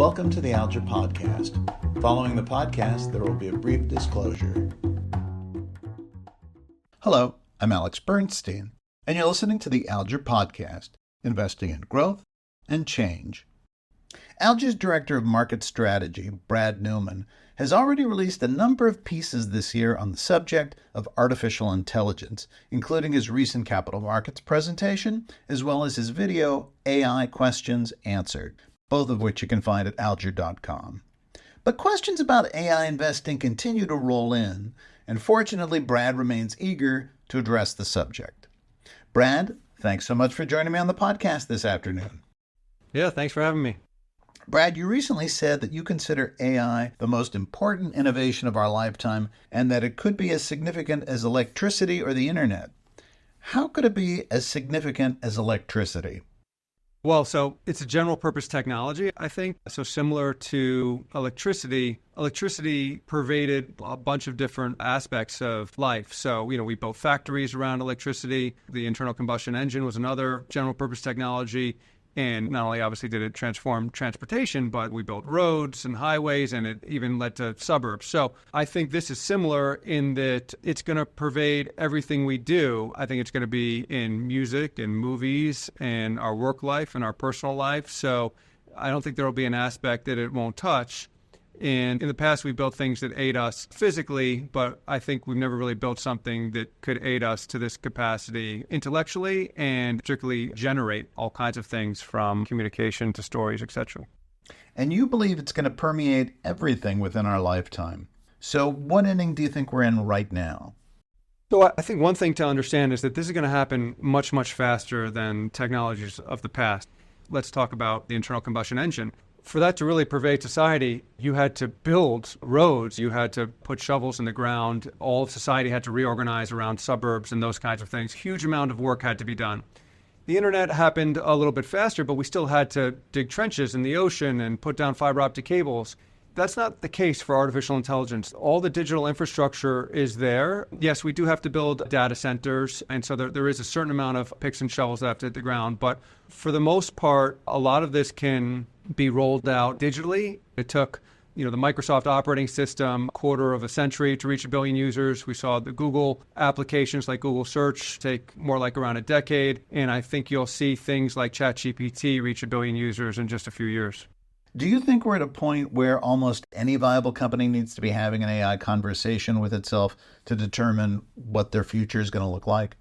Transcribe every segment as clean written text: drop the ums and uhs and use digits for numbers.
Welcome to the Alger podcast. Following the podcast, there will be a brief disclosure. Hello, I'm Alex Bernstein, and you're listening to the Alger podcast, investing in growth and change. Alger's Director of Market Strategy, Brad Neuman, has already released a number of pieces this year on the subject of artificial intelligence, including his recent capital markets presentation, as well as his video, AI Questions Answered, both of which you can find at alger.com. But questions about AI investing continue to roll in, and fortunately, Brad remains eager to address the subject. Brad, thanks so much for joining me on the podcast this afternoon. Yeah, thanks for having me. Brad, you recently said that you consider AI the most important innovation of our lifetime and that it could be as significant as electricity or the internet. How could it be as significant as electricity? Well, so it's a general purpose technology, I think. So similar to electricity pervaded a bunch of different aspects of life. So, we built factories around electricity. The internal combustion engine was another general purpose technology. And not only obviously did it transform transportation, but we built roads and highways, and it even led to suburbs. So I think this is similar in that it's going to pervade everything we do. I think it's going to be in music and movies and our work life and our personal life. So I don't think there will be an aspect that it won't touch. And in the past, we built things that aid us physically, but I think we've never really built something that could aid us to this capacity intellectually and particularly generate all kinds of things from communication to stories, etc. And you believe it's going to permeate everything within our lifetime. So what inning do you think we're in right now? So I think one thing to understand is that this is going to happen much, much faster than technologies of the past. Let's talk about the internal combustion engine. For that to really pervade society, you had to build roads, you had to put shovels in the ground, all of society had to reorganize around suburbs and those kinds of things. Huge amount of work had to be done. The internet happened a little bit faster, but we still had to dig trenches in the ocean and put down fiber optic cables. That's not the case for artificial intelligence. All the digital infrastructure is there. Yes, we do have to build data centers, and so there is a certain amount of picks and shovels that have to hit the ground. But for the most part, a lot of this can be rolled out digitally. It took, the Microsoft operating system a quarter of a century to reach 1 billion users. We saw the Google applications like Google Search take more like around a decade. And I think you'll see things like ChatGPT reach 1 billion users in just a few years. Do you think we're at a point where almost any viable company needs to be having an AI conversation with itself to determine what their future is going to look like?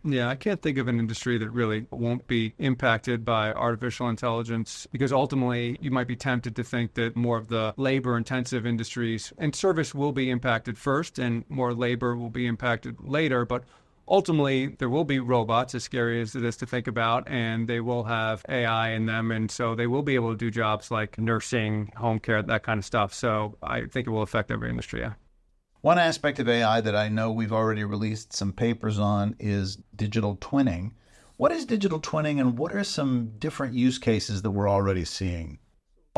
Yeah, I can't think of an industry that really won't be impacted by artificial intelligence, because ultimately you might be tempted to think that more of the labor-intensive industries and service will be impacted first and more labor will be impacted later. But ultimately, there will be robots, as scary as it is to think about, and they will have AI in them. And so they will be able to do jobs like nursing, home care, that kind of stuff. So I think it will affect every industry, yeah. One aspect of AI that I know we've already released some papers on is digital twinning. What is digital twinning, and what are some different use cases that we're already seeing?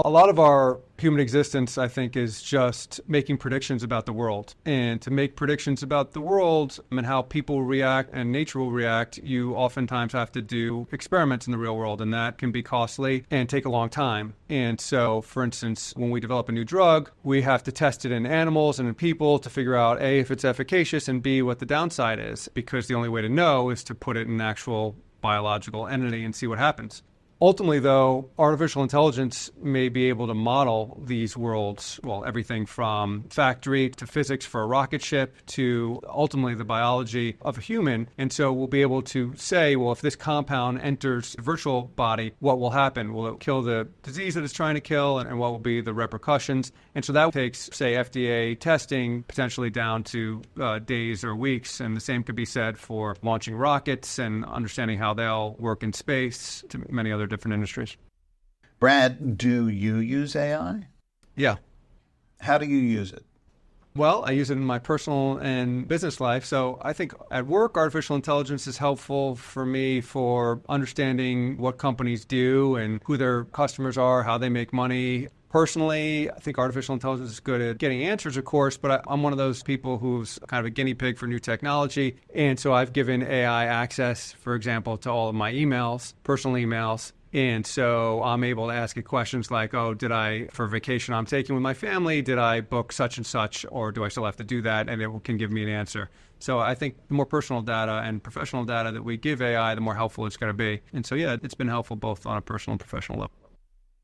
A lot of our human existence, I think, is just making predictions about the world. And to make predictions about the world and how people react and nature will react, you oftentimes have to do experiments in the real world, and that can be costly and take a long time. And so, for instance, when we develop a new drug, we have to test it in animals and in people to figure out, A, if it's efficacious, and B, what the downside is, because the only way to know is to put it in an actual biological entity and see what happens. Ultimately, though, artificial intelligence may be able to model these worlds, well, everything from factory to physics for a rocket ship to ultimately the biology of a human. And so we'll be able to say, well, if this compound enters the virtual body, what will happen? Will it kill the disease that it's trying to kill, and what will be the repercussions? And so that takes, say, FDA testing potentially down to days or weeks. And the same could be said for launching rockets and understanding how they'll work in space to many other different industries. Brad, do you use AI? Yeah. How do you use it? Well, I use it in my personal and business life. So I think at work, artificial intelligence is helpful for me for understanding what companies do and who their customers are, how they make money. Personally, I think artificial intelligence is good at getting answers, of course, but I'm one of those people who's kind of a guinea pig for new technology. And so I've given AI access, for example, to all of my emails, personal emails, And so I'm able to ask it questions like, oh, for vacation I'm taking with my family, did I book such and such, or do I still have to do that? And it can give me an answer. So I think the more personal data and professional data that we give AI, the more helpful it's going to be. And so, yeah, it's been helpful both on a personal and professional level.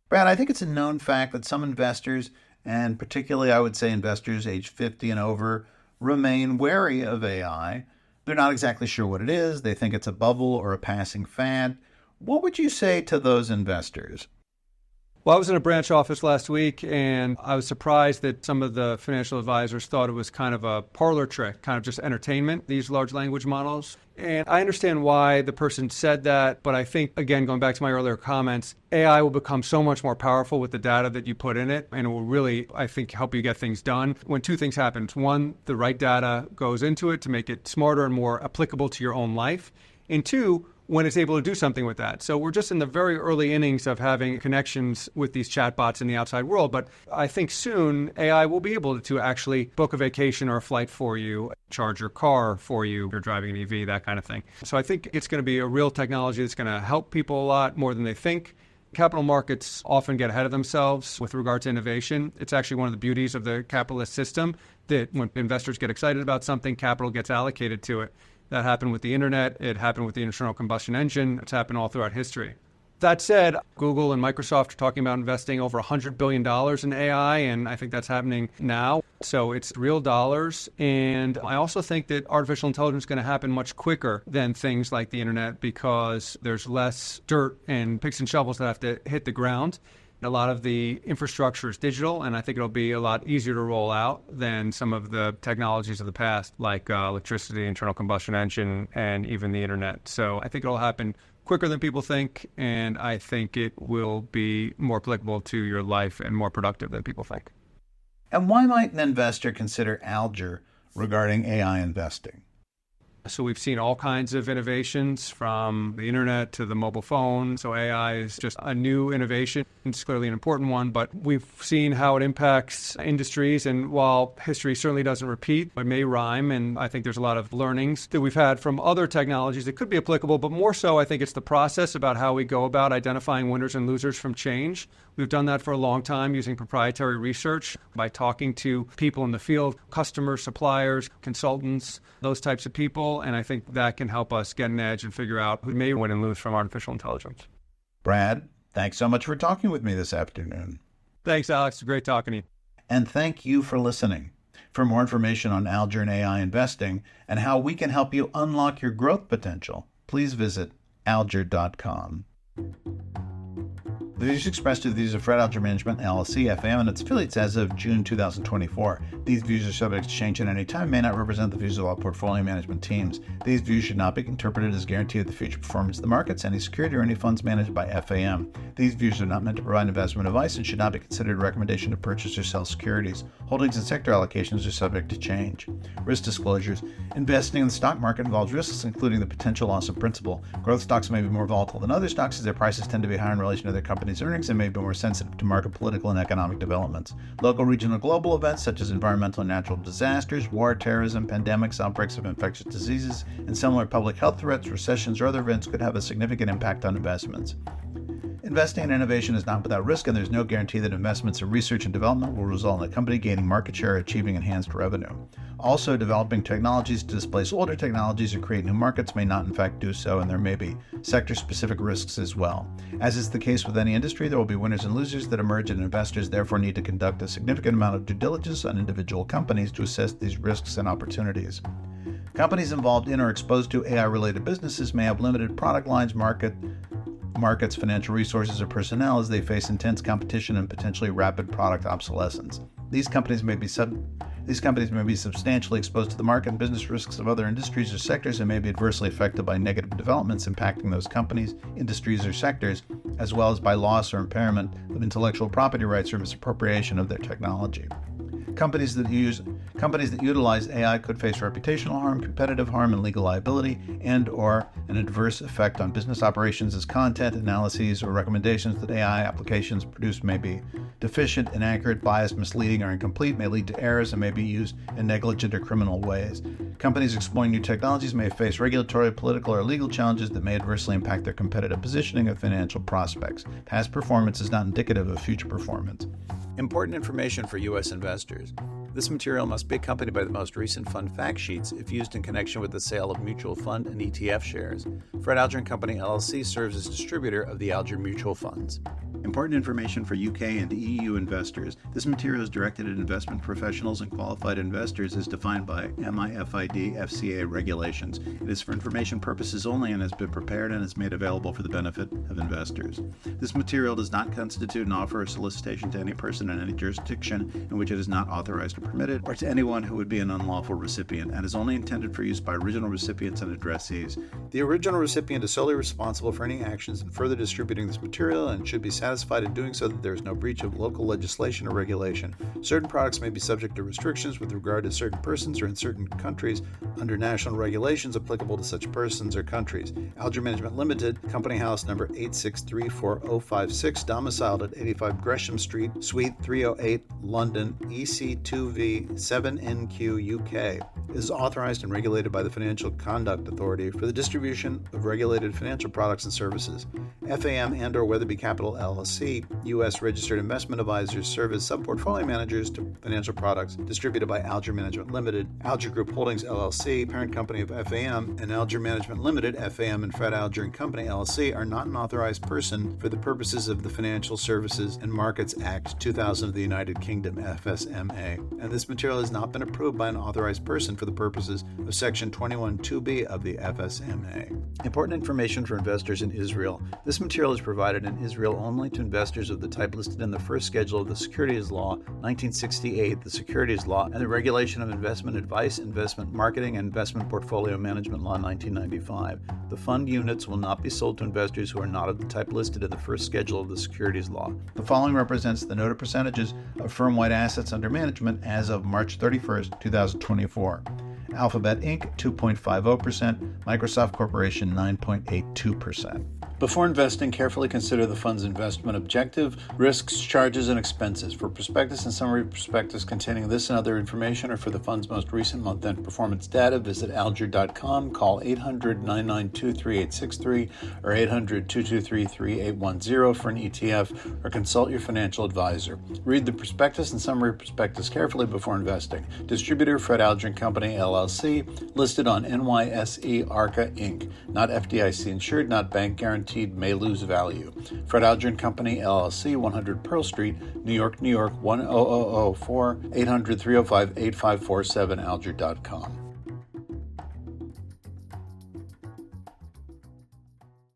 Brad, I think it's a known fact that some investors, and particularly I would say investors age 50 and over, remain wary of AI. They're not exactly sure what it is. They think it's a bubble or a passing fad. What would you say to those investors? Well, I was in a branch office last week, and I was surprised that some of the financial advisors thought it was kind of a parlor trick, kind of just entertainment, these large language models. And I understand why the person said that, but I think, again, going back to my earlier comments, AI will become so much more powerful with the data that you put in it, and it will really, I think, help you get things done when two things happen. One, the right data goes into it to make it smarter and more applicable to your own life. And two, when it's able to do something with that. So we're just in the very early innings of having connections with these chatbots in the outside world. But I think soon AI will be able to actually book a vacation or a flight for you, charge your car for you if you're driving an EV, that kind of thing. So I think it's going to be a real technology that's going to help people a lot more than they think. Capital markets often get ahead of themselves with regard to innovation. It's actually one of the beauties of the capitalist system that when investors get excited about something, capital gets allocated to it. That happened with the internet. It happened with the internal combustion engine. It's happened all throughout history. That said, Google and Microsoft are talking about investing over $100 billion in AI, and I think that's happening now. So it's real dollars. And I also think that artificial intelligence is going to happen much quicker than things like the internet because there's less dirt and picks and shovels that have to hit the ground. A lot of the infrastructure is digital, and I think it'll be a lot easier to roll out than some of the technologies of the past, like electricity, internal combustion engine, and even the internet. So I think it'll happen quicker than people think, and I think it will be more applicable to your life and more productive than people think. And why might an investor consider Alger regarding AI investing? So we've seen all kinds of innovations from the internet to the mobile phone. So AI is just a new innovation. It's clearly an important one, but we've seen how it impacts industries. And while history certainly doesn't repeat, it may rhyme. And I think there's a lot of learnings that we've had from other technologies that could be applicable. But more so, I think it's the process about how we go about identifying winners and losers from change. We've done that for a long time using proprietary research by talking to people in the field, customers, suppliers, consultants, those types of people. And I think that can help us get an edge and figure out who may win and lose from artificial intelligence. Brad, thanks so much for talking with me this afternoon. Thanks, Alex. Great talking to you. And thank you for listening. For more information on Alger and AI investing and how we can help you unlock your growth potential, please visit alger.com. The views expressed are the views of Fred Alger Management, LLC, FM, and its affiliates as of June 2024. These views are subject to change at any time and may not represent the views of all portfolio management teams. These views should not be interpreted as guarantee of the future performance of the markets, any security, or any funds managed by FAM. These views are not meant to provide investment advice and should not be considered a recommendation to purchase or sell securities. Holdings and sector allocations are subject to change. Risk disclosures. Investing in the stock market involves risks, including the potential loss of principal. Growth stocks may be more volatile than other stocks as their prices tend to be higher in relation to their company's earnings and may be more sensitive to market, political, and economic developments. Local, regional, global events such as environmental and natural disasters, war, terrorism, pandemics, outbreaks of infectious diseases, and similar public health threats, recessions, or other events could have a significant impact on investments. Investing in innovation is not without risk, and there's no guarantee that investments in research and development will result in a company gaining market share or achieving enhanced revenue. Also, developing technologies to displace older technologies or create new markets may not in fact do so, and there may be sector-specific risks as well. As is the case with any industry, there will be winners and losers that emerge, and investors therefore need to conduct a significant amount of due diligence on individual companies to assess these risks and opportunities. Companies involved in or exposed to AI-related businesses may have limited product lines, markets, financial resources, or personnel as they face intense competition and potentially rapid product obsolescence. These companies may be substantially exposed to the market and business risks of other industries or sectors and may be adversely affected by negative developments impacting those companies, industries, or sectors, as well as by loss or impairment of intellectual property rights or misappropriation of their technology. Companies that utilize AI could face reputational harm, competitive harm, and legal liability, and/or an adverse effect on business operations as content, analyses, or recommendations that AI applications produce may be deficient, inaccurate, biased, misleading, or incomplete, may lead to errors, and may be used in negligent or criminal ways. Companies exploring new technologies may face regulatory, political, or legal challenges that may adversely impact their competitive positioning or financial prospects. Past performance is not indicative of future performance. Important information for U.S. investors. This material must be accompanied by the most recent fund fact sheets if used in connection with the sale of mutual fund and ETF shares. Fred Alger & Company, LLC serves as distributor of the Alger mutual funds. Important information for UK and EU investors. This material is directed at investment professionals and qualified investors as defined by MIFID FCA regulations. It is for information purposes only and has been prepared and is made available for the benefit of investors. This material does not constitute an offer or solicitation to any person in any jurisdiction in which it is not authorized or permitted, or to anyone who would be an unlawful recipient, and is only intended for use by original recipients and addressees. The original recipient is solely responsible for any actions in further distributing this material and should be satisfied in doing so that there is no breach of local legislation or regulation. Certain products may be subject to restrictions with regard to certain persons or in certain countries under national regulations applicable to such persons or countries. Alger Management Limited, Company House number 8634056, domiciled at 85 Gresham Street, Suite 308, London, EC2V 7NQ UK, is authorized and regulated by the Financial Conduct Authority for the distribution of regulated financial products and services. FAM and/or Weatherby Capital LLC, U.S. registered investment advisors, serve as sub-portfolio managers to financial products distributed by Alger Management Limited. Alger Group Holdings LLC, parent company of FAM, and Alger Management Limited, FAM, and Fred Alger & Company LLC are not an authorized person for the purposes of the Financial Services and Markets Act 2000 of the United Kingdom, FSMA, and this material has not been approved by an authorized person for the purposes of Section 21(2)(b) of the FSMA. Important information for investors in Israel. This material is provided in Israel only to investors of the type listed in the first schedule of the Securities Law, 1968, the Securities Law, and the Regulation of Investment Advice, Investment Marketing, and Investment Portfolio Management Law, 1995. The fund units will not be sold to investors who are not of the type listed in the first schedule of the Securities Law. The following represents the noted percentages of firm-wide assets under management as of March 31st, 2024. Alphabet Inc. 2.50%, Microsoft Corporation 9.82%. Before investing, carefully consider the fund's investment objective, risks, charges, and expenses. For prospectus and summary prospectus containing this and other information, or for the fund's most recent month-end performance data, visit alger.com, call 800-992-3863 or 800-223-3810 for an ETF, or consult your financial advisor. Read the prospectus and summary prospectus carefully before investing. Distributor, Fred Alger & Company, LLC, listed on NYSE Arca Inc., not FDIC insured, not bank guaranteed, may lose value. Fred Alger & Company, LLC, 100 Pearl Street, New York, 10004, 800-305-8547, alger.com.